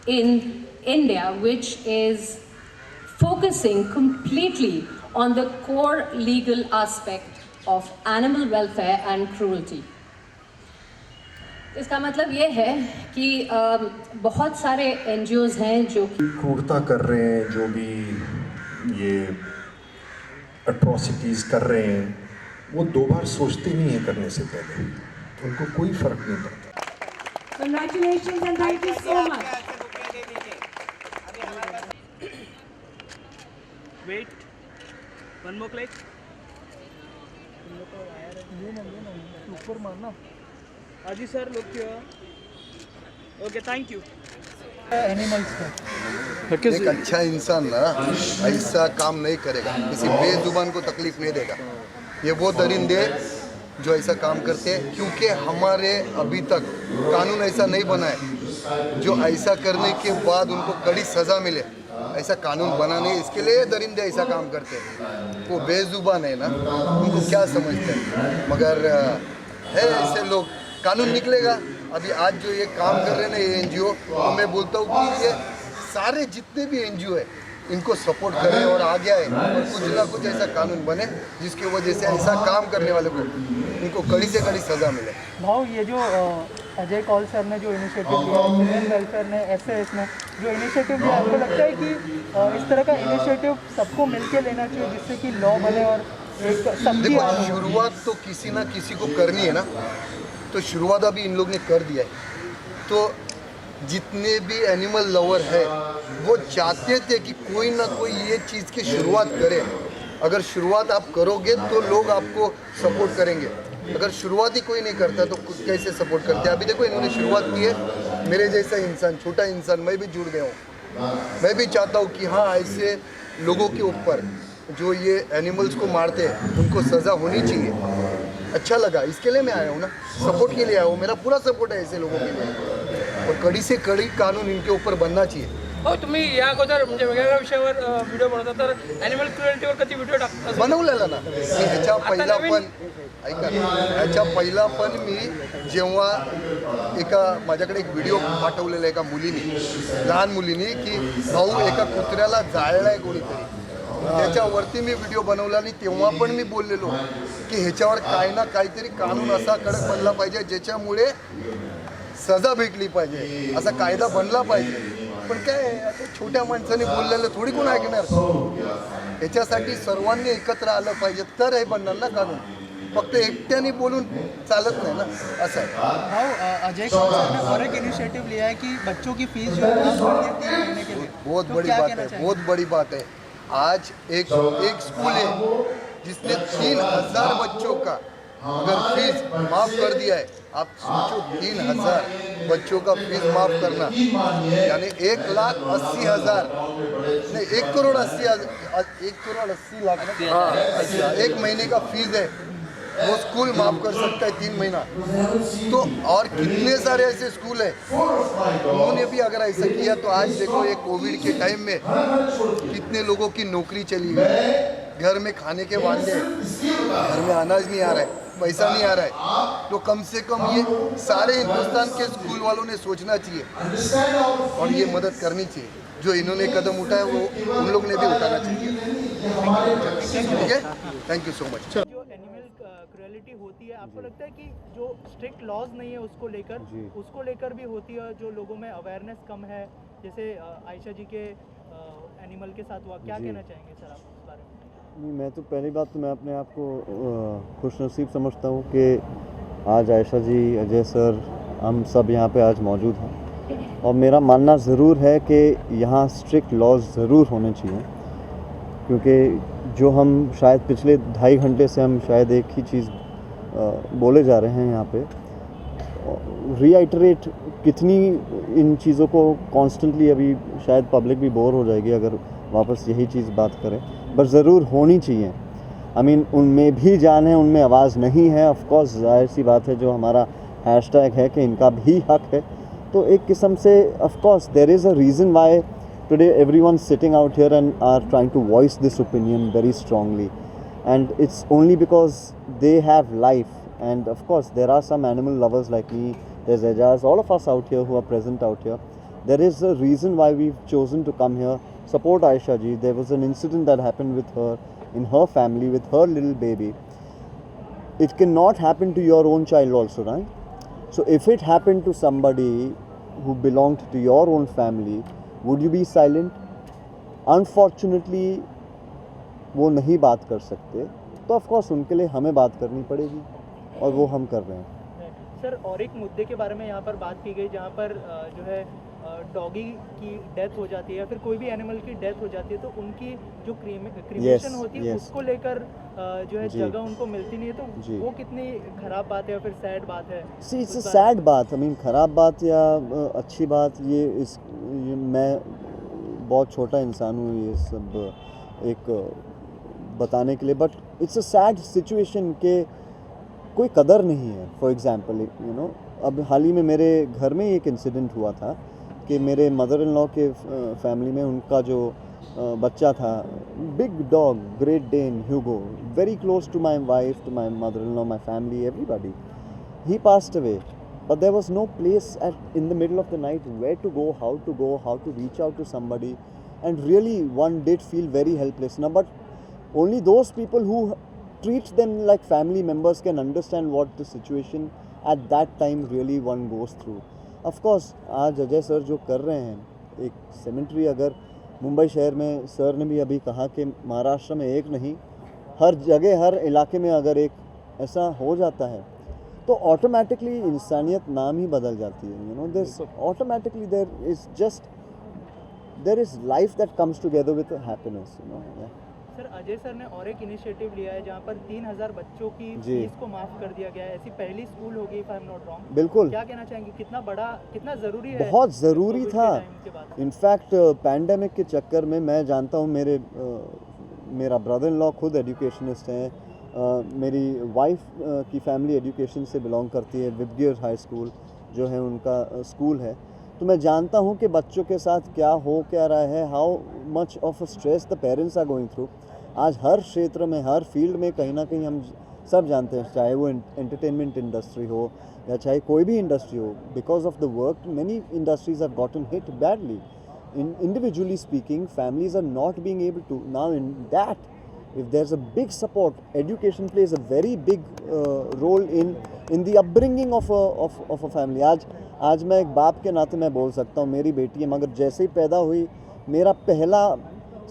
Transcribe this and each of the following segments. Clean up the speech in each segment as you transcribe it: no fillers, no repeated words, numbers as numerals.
in India which is focusing completely on the core legal aspect of animal welfare and cruelty. इसका मतलब ये है कि बहुत सारे NGOs हैं जो क्रूरता कर रहे हैं, जो भी ये अट्रॉसिटीज़ कर रहे हैं, वो दो बार सोचते नहीं हैं करने से पहले, तो उनको कोई फ़र्क नहीं पड़ता। Congratulations and thank you so much. Wait, one more click. ऊपर मारना। Aji sir, look here. Okay, thank you. Animals का। एक अच्छा इंसान ना ऐसा काम नहीं करेगा, किसी बेजुबान को तकलीफ नहीं देगा। ये वो दरिंदे जो ऐसा काम करते हैं, क्योंकि हमारे अभी तक कानून ऐसा नहीं बना है जो ऐसा करने के बाद उनको कड़ी सज़ा मिले। ऐसा कानून बना नहीं, इसके लिए दरिंदे ऐसा काम करते हैं। वो बेजुबान है ना, उनको क्या समझते हैं, मगर है ऐसे लोग। कानून निकलेगा। अभी आज जो ये काम कर रहे हैं ना ये NGO, तो मैं बोलता हूँ कि ये सारे जितने भी NGO है इनको सपोर्ट करें और आगे आए और कुछ ना कुछ ऐसा कानून बने जिसकी वजह से ऐसा काम करने वाले को उनको कड़ी से कड़ी सज़ा मिले। भाव, ये जो अजय कौल सर ने जो इनिशिएटिव लिया, चिल्ड्रन वेलफेयर ने, SAS ने जो इनिशिएटिव लिया, आपको लगता है कि इस तरह का इनिशिएटिव सबको मिलके लेना चाहिए जिससे कि लॉ बने और एक सबकी देखो, शुरुआत तो किसी ना किसी को करनी है ना, तो शुरुआत अभी इन लोग ने कर दिया है। तो जितने भी एनिमल लवर है वो चाहते थे कि कोई ना कोई ये चीज़ की शुरुआत करे। अगर शुरुआत आप करोगे तो लोग आपको सपोर्ट करेंगे, अगर शुरुआत ही कोई नहीं करता तो कैसे सपोर्ट करते। अभी देखो इन्होंने शुरुआत की है, मेरे जैसा इंसान, छोटा इंसान, मैं भी जुड़ गया हूँ। मैं भी चाहता हूँ कि हाँ, ऐसे लोगों के ऊपर जो ये एनिमल्स को मारते हैं उनको सज़ा होनी चाहिए। अच्छा लगा, इसके लिए मैं आया हूँ ना, सपोर्ट के लिए आया हूँ। मेरा पूरा सपोर्ट है ऐसे लोगों के लिए, और कड़ी से कड़ी कानून इनके ऊपर बनना चाहिए। हो, तुम्ही या अगोदर म्हणजे वेगवेगळ्या विषयावर व्हिडिओ बनवता, तर ॲनिमल क्रुएल्टीवर कधी व्हिडिओ टाकता? बनवलेला ना मी ह्याच्या पहिला पण, ऐका, ह्याच्या पहिला पण मी जेव्हा माझ्याकडे एक व्हिडिओ पाठवलेला एका मुलीने, लहान मुलीने, की भाऊ एका कुत्र्याला जाळलाय कोणीतरी, त्याच्यावरती मी व्हिडिओ बनवला आणि तेव्हा पण मी बोललेलो की ह्याच्यावर काय ना काहीतरी कानून असा कडक बनला पाहिजे ज्याच्यामुळे सजा भेटली पाहिजे, असा कायदा बनला पाहिजे। पण काय आता छोट्या माणसाने बोललेलं थोडी कोण ऐकणार। याच्यासाठी सर्वांनी एकत्र आलं पाहिजे तर हे बनणार ना कानून, फक्त एकट्याने बोलून चालत नाही ना, असं आहे। भाव, अजय कौल सर ने और एक इनिशिएटिव लिया है कि बच्चों की फीस जो है वो 3 महीने के लिए। बहुत बड़ी बात है, बहुत बड़ी बात है। आज एक स्कूल है जिसने 3000 बच्चों का अगर फीस माफ़ कर दिया है। आप सोचो, 3000 बच्चों का फीस माफ़ करना यानी 1,80,000 नहीं, 1,80,00,000 ना, 1 महीने का फीस है, वो स्कूल माफ़ कर सकता है 3 महीना। तो और कितने सारे ऐसे स्कूल हैं उन्होंने भी अगर ऐसा किया तो आज देखो ये कोविड के टाइम में कितने लोगों की नौकरी चली गई, घर में खाने के वांदे, घर में अनाज नहीं आ रहा है, पैसा नहीं आ रहा है। तो कम से कम ये सारे हिंदुस्तान के स्कूल वालों ने सोचना चाहिए और ये मदद करनी चाहिए। जो इन्होंने कदम उठाया वो उन लोग ने भी उठाना चाहिए। ठीक है, थैंक यू सो मच। जो एनिमल क्रुएलिटी होती है, आपको लगता है कि जो स्ट्रिक्ट लॉज नहीं है उसको लेकर भी होती है, जो लोगों में अवेयरनेस कम है, जैसे आयशा जी के एनिमल के साथ हुआ, क्या कहना चाहेंगे सर आप इस बारे में? नहीं, मैं तो पहली बात तो मैं अपने आप को खुशनसीब समझता हूँ कि आज आयशा जी, अजय सर, हम सब यहाँ पे आज मौजूद हैं। और मेरा मानना ज़रूर है कि यहाँ स्ट्रिक्ट लॉज ज़रूर होने चाहिए, क्योंकि जो हम शायद पिछले 2.5 घंटे से हम शायद एक ही चीज़ बोले जा रहे हैं यहाँ पे, रीआइटरेट कितनी इन चीज़ों को कॉन्स्टेंटली, अभी शायद पब्लिक भी बोर हो जाएगी अगर वापस यही चीज़ बात करें, बट ज़रूर होनी चाहिए। आई मीन उनमें भी जान है, उनमें आवाज़ नहीं है, ऑफ कोर्स जाहिर सी बात है, जो हमारा हैशटैग है कि इनका भी हक है। तो एक किस्म से of course there is a reason why today everyone sitting out here and are trying to voice this opinion very strongly, and it's only because they have life, and of course there are some animal lovers like me, there's Ejaz, all of us out here who are present out here, There is a reason why we've chosen to come here, support Aisha ji. There was an incident that happened with her in her family with her little baby. It cannot happen to your own child also, right? So if it happened to somebody who belonged to your own family, would you be silent? Unfortunately वो नहीं बात कर सकते, तो of course उनके लिए हमें बात करनी पड़ेगी और वो हम कर रहे हैं। सर और एक मुद्दे के बारे में यहाँ पर बात की गई जहाँ पर जो है डॉगी की डेथ हो जाती है या फिर कोई भी एनिमल की डेथ हो जाती है तो उनकी जो क्रीमेशन होती है yes. उसको लेकर जो है जी। जगह उनको मिलती नहीं है जी। तो वो कितनी खराब बात है या फिर सैड बात है? सी इट्स उस बारे सैड बात, आई मीन ख़राब बात या अच्छी बात, ये मैं बहुत छोटा इंसान हूँ ये सब एक बताने के लिए, but it's a sad situation के कोई कदर नहीं है। फॉर एग्जांपल यू नो, अब हाल ही में मेरे घर में एक इंसिडेंट हुआ था कि मेरे मदर इन लॉ के फैमिली में उनका जो बच्चा था, big dog, great Dane Hugo, very close to my wife, to my mother in law, my family, everybody, he passed away, but there was no place in the middle of the night where to go, how to reach out to somebody, and really one did feel very helpless. Now, but only those people who treat them like family members can understand what the situation at that time really one goes through. Of course, आज Ajay sir जो कर रहे हैं, एक सेमेंट्री अगर मुंबई शहर में, sir ने भी अभी कहा कि महाराष्ट्र में एक नहीं, हर जगह हर इलाके में अगर एक ऐसा हो जाता है तो ऑटोमेटिकली इंसानियत नाम ही बदल जाती है। You know, this automatically there is life that comes together with happiness, you know. Sir Ajay sir ने और एक इनिशिएटिव लिया है जहाँ पर 3000 बच्चों की जी। फीस को माफ कर दिया गया है, ऐसी पहली स्कूल होगी if I am not wrong. बिल्कुल, क्या कहना चाहेंगे, कितना बड़ा, कितना ज़रूरी है? बहुत ज़रूरी कोविड के था। टाइम के बाद? इनफैक्ट पैंडेमिक के चक्कर में मैं जानता हूँ, मेरा ब्रदर इन लॉ खुद एजुकेशनिस्ट हैं, मेरी वाइफ की फैमिली एजुकेशन से बिलोंग करती है, विबगियर हाई स्कूल जो है उनका स्कूल है, तो मैं जानता हूँ कि बच्चों के साथ क्या रहा है, how much of a stress the parents are going through. आज हर क्षेत्र में, हर फील्ड में कहीं ना कहीं हम सब जानते हैं, चाहे वो एंटरटेनमेंट इंडस्ट्री हो या चाहे कोई भी इंडस्ट्री हो, because of the work many industries have gotten hit badly. Individually speaking, families are not being able to. Now in that, if there's a big support, education plays a very big role in the upbringing of a family. आज मैं एक बाप के नाते मैं बोल सकता हूँ, मेरी बेटी है, मगर जैसे ही पैदा हुई मेरा पहला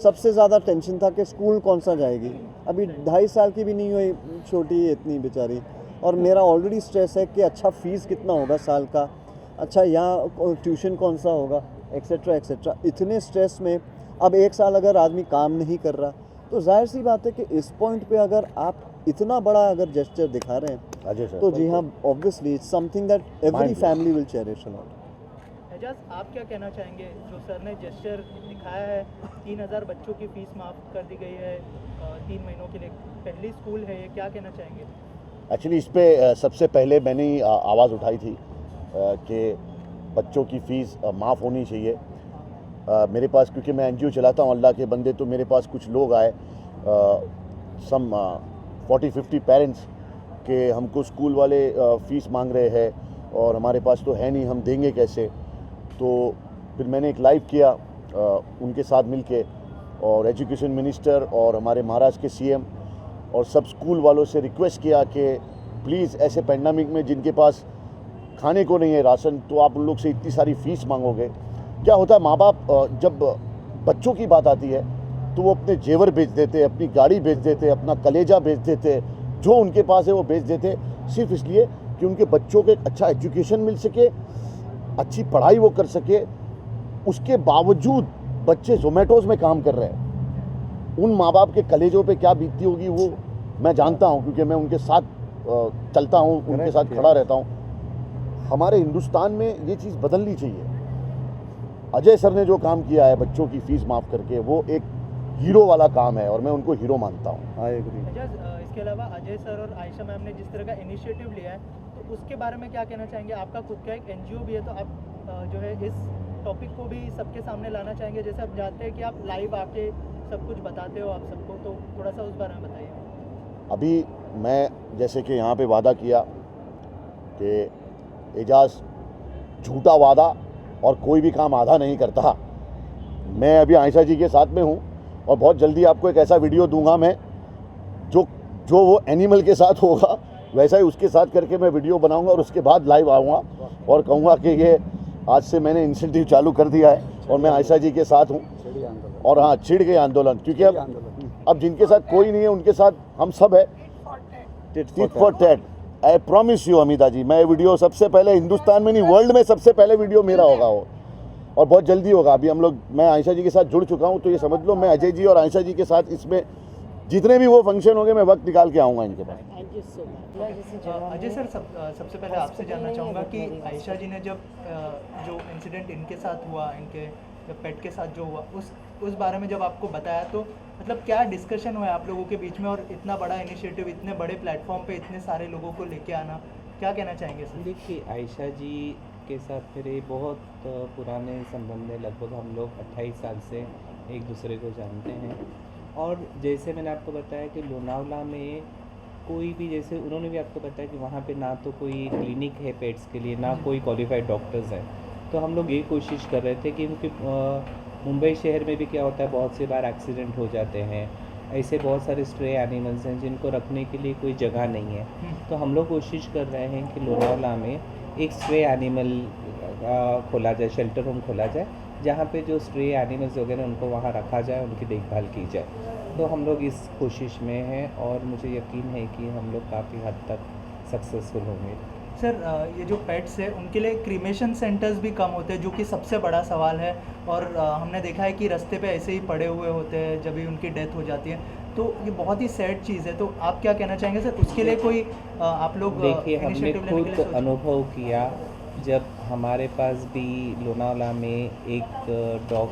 सबसे ज़्यादा टेंशन था कि स्कूल कौन सा जाएगी। अभी 2.5 साल की भी नहीं हुई, छोटी है इतनी बेचारी, और मेरा ऑलरेडी स्ट्रेस है कि अच्छा फ़ीस कितना होगा साल का, अच्छा यहाँ ट्यूशन कौन सा होगा, एक्सेट्रा एक्सेट्रा। इतने स्ट्रेस में अब 1 साल अगर आदमी काम नहीं कर रहा, तो जाहिर सी बात है कि इस पॉइंट पे अगर आप इतना बड़ा अगर जेस्चर दिखा रहे हैं, तो जी हाँ, obviously it's something that every family will cherish a lot. Aijaz, आप क्या कहना चाहेंगे, जो सर ने जेस्चर दिखाया है, 3000 बच्चों की फीस माफ़ कर दी गई है 3 महीनों के लिए, पहली स्कूल है ये, क्या कहना चाहेंगे? एक्चुअली इस पे सबसे पहले मैंने ही आवाज़ उठाई थी कि बच्चों की फ़ीस माफ़ होनी चाहिए। मेरे पास, क्योंकि मैं एनजीओ चलाता हूँ अल्लाह के बंदे, तो मेरे पास कुछ लोग आए, सम 40-50 पेरेंट्स, के हमको स्कूल वाले फ़ीस मांग रहे हैं और हमारे पास तो है नहीं, हम देंगे कैसे। तो फिर मैंने एक लाइव किया उनके साथ मिलके, और एजुकेशन मिनिस्टर और हमारे महाराष्ट्र के सीएम और सब स्कूल वालों से रिक्वेस्ट किया कि प्लीज़ ऐसे पैंडेमिक में जिनके पास खाने को नहीं है राशन, तो आप उन लोग से इतनी सारी फ़ीस मांगोगे। क्या होता है, माँ बाप जब बच्चों की बात आती है तो वो अपने जेवर बेच देते, अपनी गाड़ी बेच देते, अपना कलेजा बेच देते, जो उनके पास है वो बेच देते, सिर्फ इसलिए कि उनके बच्चों को एक अच्छा एजुकेशन मिल सके, अच्छी पढ़ाई वो कर सके। उसके बावजूद बच्चे जोमेटोज़ में काम कर रहे हैं। उन माँ बाप के कलेजों पे क्या बीतती होगी वो मैं जानता हूँ, क्योंकि मैं उनके साथ चलता हूँ, उनके साथ खड़ा रहता हूँ। हमारे हिंदुस्तान में ये चीज़ बदलनी चाहिए। अजय सर ने जो काम किया है बच्चों की फ़ीस माफ़ करके, वो एक हीरो वाला काम है और मैं उनको हीरो मानता हूँ। I agree. इसके अलावा अजय सर और आयशा मैम ने जिस तरह का इनिशिएटिव लिया है, तो उसके बारे में क्या कहना चाहेंगे? आपका खुद का एक एनजीओ भी है, तो आप जो है इस टॉपिक को भी सबके सामने लाना चाहेंगे। जैसे आप जानते हैं कि आप लाइव आके सब कुछ बताते हो आप सबको, तो थोड़ा सा उस बारे में बताइए। अभी मैं जैसे कि यहाँ पे वादा किया कि एजाज झूठा वादा और कोई भी काम आधा नहीं करता। मैं अभी आयशा जी के साथ में हूँ और बहुत जल्दी आपको एक ऐसा वीडियो दूंगा मैं जो वो एनिमल के साथ होगा वैसा ही उसके साथ करके मैं वीडियो बनाऊंगा और उसके बाद लाइव आऊँगा और कहूँगा कि ये आज से मैंने इनिशिएटिव चालू कर दिया है और मैं आयशा जी के साथ हूँ। और हाँ, छिड़ गए आंदोलन, क्योंकि अब जिनके साथ कोई नहीं है उनके साथ हम सब है। Tit for tat. I promise you Amita ji, मैं वीडियो सबसे पहले हिंदुस्तान में नहीं वर्ल्ड में सबसे पहले वीडियो मेरा होगा वो, और बहुत जल्दी होगा। अभी हम लोग, मैं आयशा जी के साथ जुड़ चुका हूँ, तो ये समझ लो मैं अजय जी और आयशा जी के साथ इसमें जितने भी वो फंक्शन होंगे मैं वक्त निकाल के आऊँगा इनके पास। अजय सर, सबसे पहले आपसे जानना चाहूँगा कि आयशा जी ने जब जो इंसिडेंट इनके साथ हुआ, इनके जब पेट के साथ जो हुआ, उस बारे में जब आपको बताया तो मतलब क्या डिस्कशन हुआ आप लोगों के बीच में, और इतना बड़ा इनिशिएटिव, इतने बड़े प्लेटफॉर्म पे इतने सारे लोगों को लेके आना, क्या कहना चाहेंगे सर? देखिए, आयशा जी के साथ मेरे बहुत पुराने संबंध है। लगभग हम लोग 28 साल से एक दूसरे को जानते हैं। और जैसे मैंने आपको बताया कि लोनावला में कोई भी, जैसे उन्होंने भी आपको बताया कि वहाँ पे ना तो कोई क्लिनिक है पेट्स के लिए, ना कोई क्वालिफाइड डॉक्टर्स हैं। तो हम लोग ये कोशिश कर रहे थे कि क्योंकि मुंबई शहर में भी क्या होता है, बहुत से बार एक्सीडेंट हो जाते हैं, ऐसे बहुत सारे स्ट्रे एनिमल्स हैं जिनको रखने के लिए कोई जगह नहीं है। तो हम लोग कोशिश कर रहे हैं कि लोनावला में एक स्ट्रे एनिमल खोला जाए, शेल्टर होम खोला जाए, जहाँ पे जो स्ट्रे एनिमल्स वगैरह उनको वहाँ रखा जाए, उनकी देखभाल की जाए। तो हम लोग इस कोशिश में हैं और मुझे यकीन है कि हम लोग काफ़ी हद तक सक्सेसफुल होंगे। सर, ये जो पेट्स है उनके लिए क्रीमेशन सेंटर्स भी कम होते हैं, जो कि सबसे बड़ा सवाल है। और हमने देखा है कि रास्ते पे ऐसे ही पड़े हुए होते हैं जब भी उनकी डेथ हो जाती है, तो ये बहुत ही सैड चीज़ है। तो आप क्या कहना चाहेंगे सर, उसके लिए कोई आप लोग देखिए, हमने खुद अनुभव किया जब हमारे पास भी लोनावला में एक डॉग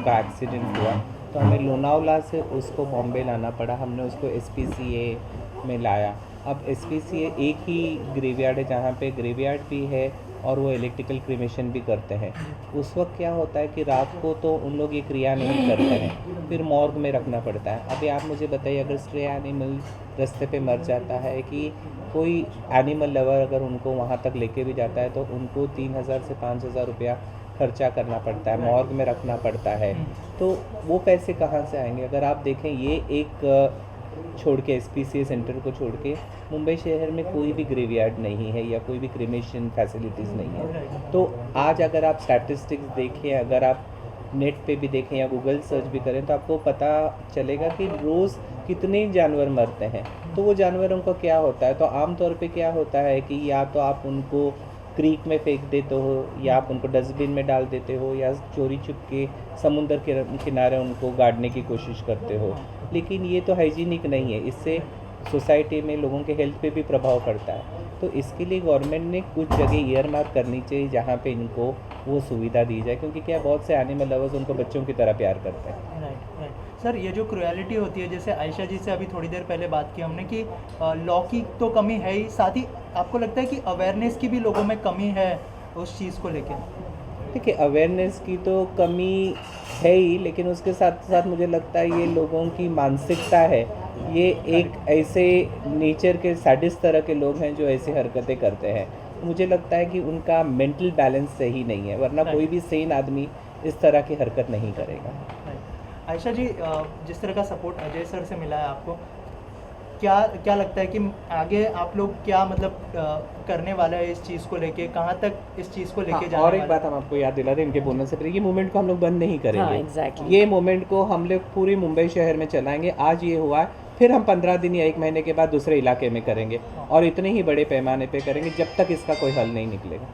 का एक्सीडेंट हुआ, तो हमें लोनावला से उसको बॉम्बे लाना पड़ा। हमने उसको SPCA में लाया। अब SPCA एक ही ग्रेवयार्ड है जहाँ पे ग्रेवयार्ड भी है और वो इलेक्ट्रिकल क्रीमेशन भी करते हैं। उस वक्त क्या होता है कि रात को तो उन लोग ये क्रिया नहीं करते हैं, फिर मॉर्ग में रखना पड़ता है। अभी आप मुझे बताइए, अगर स्ट्रे एनिमल रास्ते पे मर जाता है, कि कोई एनिमल लवर अगर उनको वहाँ तक लेके भी जाता है, तो उनको 3,000 से 5,000 रुपया खर्चा करना पड़ता है, मॉर्ग में रखना पड़ता है। तो वो पैसे कहाँ से आएंगे? अगर आप देखें, ये एक छोड़ के SPCA सेंटर को छोड़ के मुंबई शहर में कोई भी ग्रेवयार्ड नहीं है या कोई भी क्रीमेशन फैसिलिटीज़ नहीं है। तो आज अगर आप स्टैटिस्टिक्स देखें, अगर आप नेट पे भी देखें या गूगल सर्च भी करें, तो आपको पता चलेगा कि रोज़ कितने जानवर मरते हैं। तो वो जानवरों का क्या होता है? तो आम तौर पे क्या होता है कि या तो आप उनको क्रीक में फेंक देते हो, या आप उनको डस्टबिन में डाल देते हो, या चोरी छुप के समुंदर के किनारे उनको गाड़ने की कोशिश करते हो। लेकिन ये तो हाइजीनिक नहीं है, इससे सोसाइटी में लोगों के हेल्थ पे भी प्रभाव पड़ता है। तो इसके लिए गवर्नमेंट ने कुछ जगह ईयर मार्क करनी चाहिए जहाँ पे इनको वो सुविधा दी जाए, क्योंकि क्या बहुत से एनिमल लवर्स उनको बच्चों की तरह प्यार करते हैं। राइट। सर, ये जो क्रुएलिटी होती है, जैसे आयशा जी से अभी थोड़ी देर पहले बात की हमने कि लॉ की तो कमी है ही, साथ ही आपको लगता है कि अवेयरनेस की भी लोगों में कमी है उस चीज़ को लेकर? देखिए, अवेयरनेस की तो कमी है ही, लेकिन उसके साथ साथ मुझे लगता है ये लोगों की मानसिकता है। ये एक ऐसे नेचर के सैडिस्ट तरह के लोग हैं जो ऐसी हरकतें करते हैं। मुझे लगता है कि उनका मेंटल बैलेंस सही नहीं है, वरना कोई भी सेन आदमी इस तरह की हरकत नहीं करेगा। आयशा जी, जिस तरह का सपोर्ट अजय सर से मिला है आपको, क्या लगता है कि आगे आप लोग क्या मतलब करने वाला है इस चीज़ को लेके, कहाँ तक इस चीज़ को लेके जाने? और एक बात हम आपको याद दिला दें इनके बोलने से पहले, ये मूवमेंट को हम लोग बंद नहीं करेंगे। हाँ, exactly. ये मूवमेंट को हम लोग पूरी मुंबई शहर में चलाएंगे। आज ये हुआ है, फिर हम 15 दिन या 1 महीने के बाद दूसरे इलाके में करेंगे, और इतने ही बड़े पैमाने पे करेंगे जब तक इसका कोई हल नहीं निकलेगा।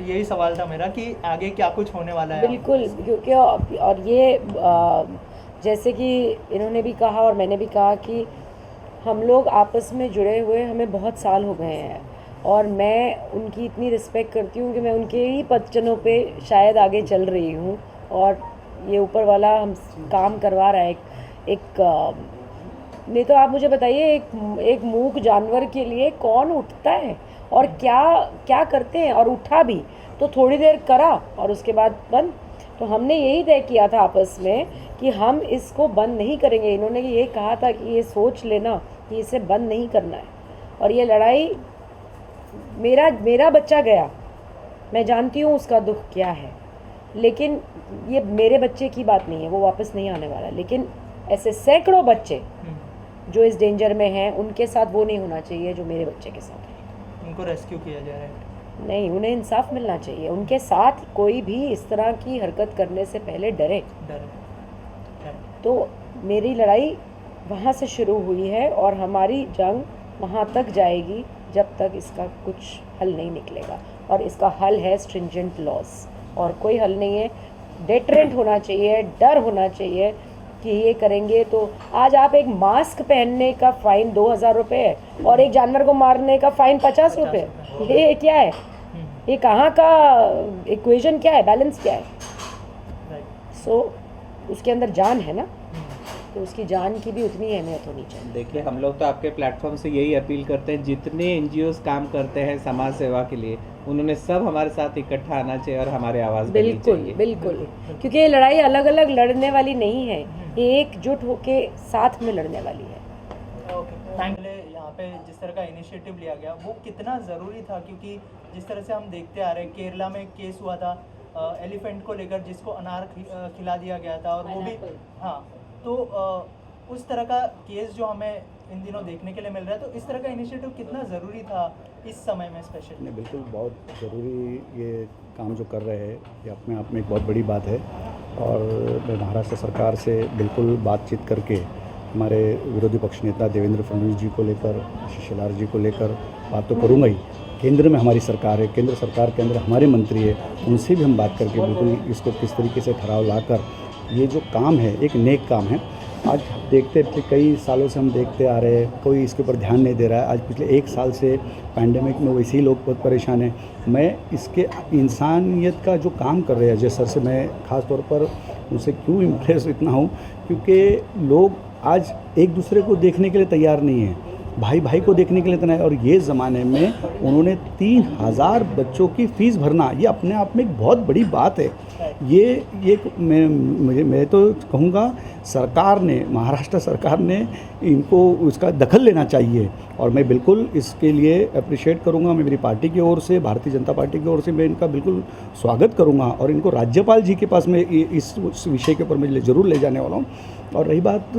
यही सवाल था मेरा कि आगे क्या कुछ होने वाला है? बिल्कुल, क्योंकि और ये जैसे कि इन्होंने भी कहा और मैंने भी कहा कि हम लोग आपस में जुड़े हुए हमें बहुत साल हो गए हैं, और मैं उनकी इतनी रिस्पेक्ट करती हूँ कि मैं उनके ही पदचनों पे शायद आगे चल रही हूँ, और ये ऊपर वाला हम काम करवा रहा है। एक नहीं तो आप मुझे बताइए, एक मूक जानवर के लिए कौन उठता है और क्या करते हैं, और उठा भी तो थोड़ी देर करा और उसके बाद बंद। तो हमने यही तय किया था आपस में कि हम इसको बंद नहीं करेंगे। इन्होंने ये कहा था कि ये सोच लेना कि इसे बंद नहीं करना है, और ये लड़ाई, मेरा बच्चा गया, मैं जानती हूँ उसका दुख क्या है, लेकिन ये मेरे बच्चे की बात नहीं है, वो वापस नहीं आने वाला। लेकिन ऐसे सैकड़ों बच्चे जो इस डेंजर में हैं, उनके साथ वो नहीं होना चाहिए जो मेरे बच्चे के साथ है। उनको रेस्क्यू किया जा रहा है। नहीं, उन्हें इंसाफ मिलना चाहिए। उनके साथ कोई भी इस तरह की हरकत करने से पहले डरे। तो मेरी लड़ाई वहाँ से शुरू हुई है और हमारी जंग वहाँ तक जाएगी जब तक इसका कुछ हल नहीं निकलेगा। और इसका हल है स्ट्रिंजेंट लॉज, और कोई हल नहीं है। डेटरेंट होना चाहिए, डर होना चाहिए कि ये करेंगे तो आज आप एक मास्क पहनने का फ़ाइन 2000 रुपये है और एक जानवर को मारने का फ़ाइन 50 रुपये। ये क्या है? ये कहाँ का इक्वेशन क्या है? बैलेंस क्या है? सो उसके अंदर जान है ना, तो उसकी जान की भी उतनी अहमियत होनी चाहिए। देखिए, हम लोग तो आपके प्लेटफॉर्म से यही अपील करते हैं, जितने NGOs काम करते हैं समाज सेवा के लिए, उन्होंने सब हमारे साथ इकट्ठा आना चाहिए और हमारे आवाज़ बननी चाहिए। बिल्कुल, क्योंकि ये लड़ाई अलग अलग लड़ने वाली नहीं है, ये एकजुट होके साथ में लड़ने वाली है। यहाँ पे जिस तरह का इनिशिएटिव लिया गया वो कितना ज़रूरी था, क्योंकि जिस तरह से हम देखते आ रहे हैं, केरला में एक केस हुआ था एलिफेंट को लेकर, जिसको अनार खिला दिया गया था, और वो भी हाँ, तो उस तरह का केस जो हमें इन दिनों देखने के लिए मिल रहा है, तो इस तरह का इनिशिएटिव कितना ज़रूरी था इस समय में स्पेशली? नहीं, बिल्कुल बहुत ज़रूरी ये काम जो कर रहे हैं, ये अपने आप में एक बहुत बड़ी बात है। और मैं महाराष्ट्र सरकार से बिल्कुल बातचीत करके हमारे विरोधी पक्ष नेता देवेंद्र फडणवीस जी को लेकर, आशीष शेलार जी को लेकर बात तो करूँगा ही। केंद्र में हमारी सरकार है, केंद्र सरकार के अंदर हमारे मंत्री है, उनसे भी हम बात करके बिल्कुल इसको किस तरीके से ठहराव लाकर ये जो काम है एक नेक काम है। आज देखते कई सालों से हम देखते आ रहे हैं, कोई इसके ऊपर ध्यान नहीं दे रहा है। आज पिछले 1 साल से पैंडेमिक में वैसे ही लोग बहुत परेशान हैं। मैं इसके इंसानियत का जो काम कर रहे हैं अजय सर से मैं ख़ास तौर पर उनसे क्यों इम्प्रेस इतना हूँ, क्योंकि लोग आज एक दूसरे को देखने के लिए तैयार नहीं है, भाई भाई को देखने के लिए तैयार है। और ये ज़माने में उन्होंने 3000 बच्चों की फ़ीस भरना, ये अपने आप में एक बहुत बड़ी बात है। ये मैं तो कहूँगा सरकार ने, महाराष्ट्र सरकार ने इनको उसका दखल लेना चाहिए। और मैं बिल्कुल इसके लिए अप्रिशिएट करूँगा। मैं मेरी पार्टी की ओर से, भारतीय जनता पार्टी की ओर से मैं इनका बिल्कुल स्वागत करूँगा और इनको राज्यपाल जी के पास में इस विषय के ऊपर मैं ज़रूर ले जाने वाला हूँ। और रही बात,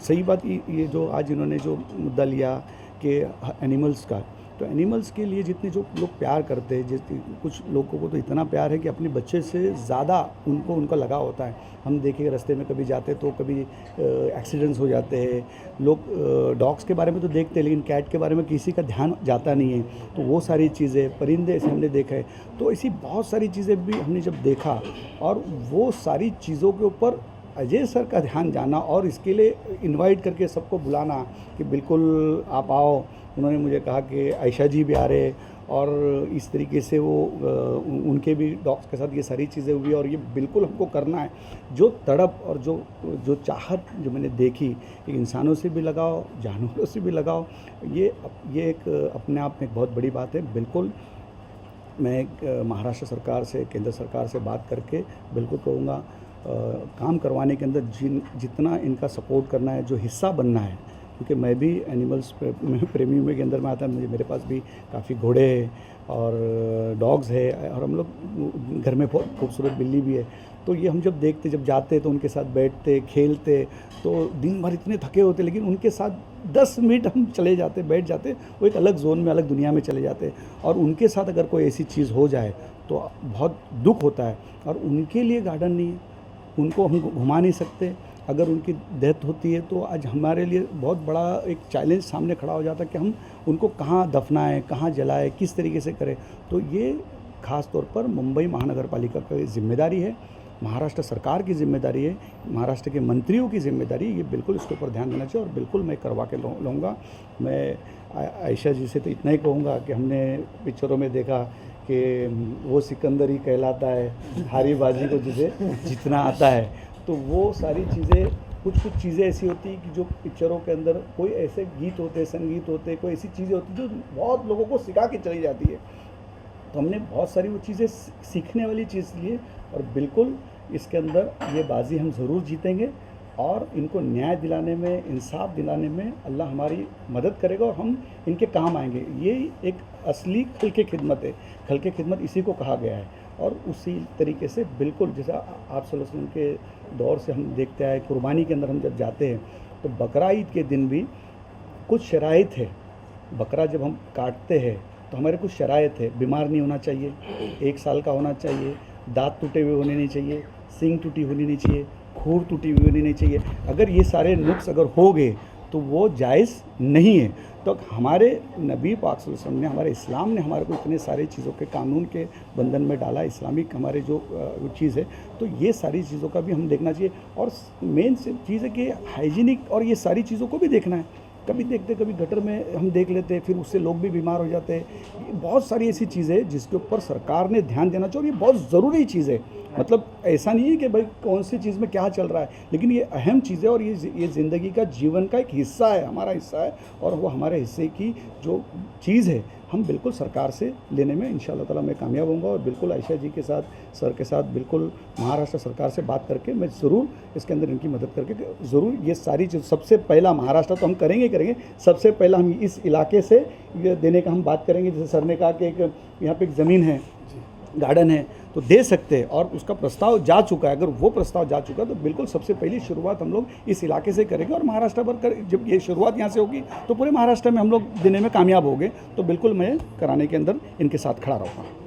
सही बात, ये जो आज इन्होंने जो मुद्दा लिया कि एनिमल्स का, तो एनिमल्स के लिए जितने जो लोग प्यार करते हैं, कुछ लोगों को तो इतना प्यार है कि अपने बच्चे से ज़्यादा उनका लगाव होता है। हम देखें रास्ते में कभी जाते तो कभी एक्सीडेंट्स हो जाते हैं। लोग डॉग्स के बारे में तो देखते हैं, लेकिन कैट के बारे में किसी का ध्यान जाता नहीं है। तो वो सारी चीज़ें, परिंदे ऐसे हमने देखा है, तो ऐसी बहुत सारी चीज़ें भी हमने जब देखा, और वो सारी चीज़ों के ऊपर अजय सर का ध्यान जाना और इसके लिए इनवाइट करके सबको बुलाना कि बिल्कुल आप आओ। उन्होंने मुझे कहा कि आयशा जी भी आ रहे, और इस तरीके से वो उनके भी डॉग्स के साथ ये सारी चीज़ें हुई, और ये बिल्कुल हमको करना है। जो तड़प और जो चाहत जो मैंने देखी, इंसानों से भी लगाओ, जानवरों से भी लगाओ, ये एक अपने आप में एक बहुत बड़ी बात है। बिल्कुल मैं महाराष्ट्र सरकार से, केंद्र सरकार से बात करके बिल्कुल कहूँगा काम करवाने के अंदर जितना इनका सपोर्ट करना है, जो हिस्सा बनना है, क्योंकि मैं भी एनिमल्स प्रेमी में के अंदर में आता है। मेरे पास भी काफ़ी घोड़े हैं और डॉग्स है, और हम लोग घर में बहुत खूबसूरत बिल्ली भी है। तो ये हम जब देखते, जब जाते तो उनके साथ बैठते, खेलते, तो दिन भर इतने थके होते, लेकिन उनके साथ 10 मिनट हम चले जाते, बैठ जाते, वो एक अलग जोन में, अलग दुनिया में चले जाते। और उनके साथ अगर कोई ऐसी चीज़ हो जाए तो बहुत दुख होता है। और उनके लिए गार्डन नहीं है, उनको हम घुमा नहीं सकते। अगर उनकी डेथ होती है तो आज हमारे लिए बहुत बड़ा एक चैलेंज सामने खड़ा हो जाता है कि हम उनको कहाँ दफनाएं, कहाँ जलाएं, किस तरीके से करें। तो ये ख़ास तौर पर मुंबई महानगर पालिका की जिम्मेदारी है, महाराष्ट्र सरकार की जिम्मेदारी है, महाराष्ट्र के मंत्रियों की जिम्मेदारी है। ये बिल्कुल इसके ऊपर ध्यान देना चाहिए, और बिल्कुल मैं करवा के लूँगा। मैं आयशा जी से तो इतना ही कहूँगा कि हमने पिक्चरों में देखा कि वो सिकंदर ही कहलाता है, हारी बाजी को जिसे जितना आता है। तो वो सारी चीज़ें, कुछ चीज़ें ऐसी होती हैं कि जो पिक्चरों के अंदर कोई ऐसे गीत होते, संगीत होते, कोई ऐसी चीज़ें होती जो बहुत लोगों को सिखा के चली जाती है। तो हमने बहुत सारी वो चीज़ें सीखने वाली चीज़ ली है, और बिल्कुल इसके अंदर ये बाजी हम ज़रूर जीतेंगे। और इनको न्याय दिलाने में, इंसाफ दिलाने में अल्लाह हमारी मदद करेगा और हम इनके काम आएंगे। ये एक असली खल के खिदमत है, खल के खिदमत इसी को कहा गया है। और उसी तरीके से बिल्कुल जैसा आप सल्लल्लाहु अलैहि वसल्लम के दौर से हम देखते आए, कुर्बानी के अंदर हम जब जाते हैं तो बकरा ईद के दिन भी कुछ शराइत है। बकरा जब हम काटते हैं तो हमारे कुछ शराइत है, बीमार नहीं होना चाहिए, 1 साल का होना चाहिए, दांत टूटे हुए होने नहीं चाहिए, सींग टूटी होनी नहीं चाहिए, खूर टूटी हुई होनी नहीं चाहिए। अगर ये सारे नुक्स अगर हो गए तो वो जायज़ नहीं है। तो हमारे नबी पाक सल्लल्लाहु अलैहि वसल्लम ने, हमारे इस्लाम ने हमारे को इतने सारे चीज़ों के कानून के बंधन में डाला, इस्लामिक हमारे जो चीज़ है, तो ये सारी चीज़ों का भी हम देखना चाहिए। और मेन चीज़ है कि हाइजीनिक और ये सारी चीज़ों को भी देखना है। कभी देखते, कभी गटर में हम देख लेते हैं, फिर उससे लोग भी बीमार हो जाते हैं। बहुत सारी ऐसी चीज़ें है जिसके ऊपर सरकार ने ध्यान देना चाहिए, और ये बहुत ज़रूरी चीज़ है। मतलब ऐसा नहीं है कि भाई कौन सी चीज़ में क्या चल रहा है, लेकिन ये अहम चीज़ है और ये ज़िंदगी का, जीवन का एक हिस्सा है, हमारा हिस्सा है। और वो हमारे हिस्से की जो चीज़ है हम बिल्कुल सरकार से लेने में इंशाअल्लाह ताला मैं कामयाब होऊंगा। और बिल्कुल आयशा जी के साथ, सर के साथ बिल्कुल महाराष्ट्र सरकार से बात करके मैं ज़रूर इसके अंदर इनकी मदद करके ज़रूर ये सारी चीज़, सबसे पहला महाराष्ट्र तो हम करेंगे, सबसे पहला हम इस इलाके से ये देने का हम बात करेंगे। जैसे सर ने कहा कि एक यहाँ पे एक ज़मीन है, गार्डन है, तो दे सकते हैं, और उसका प्रस्ताव जा चुका है। अगर वो प्रस्ताव जा चुका है तो बिल्कुल सबसे पहली शुरुआत हम लोग इस इलाके से करेंगे। और महाराष्ट्र भर जब ये शुरुआत यहाँ से होगी तो पूरे महाराष्ट्र में हम लोग देने में कामयाब होंगे। तो बिल्कुल मैं कराने के अंदर इनके साथ खड़ा रहूँगा।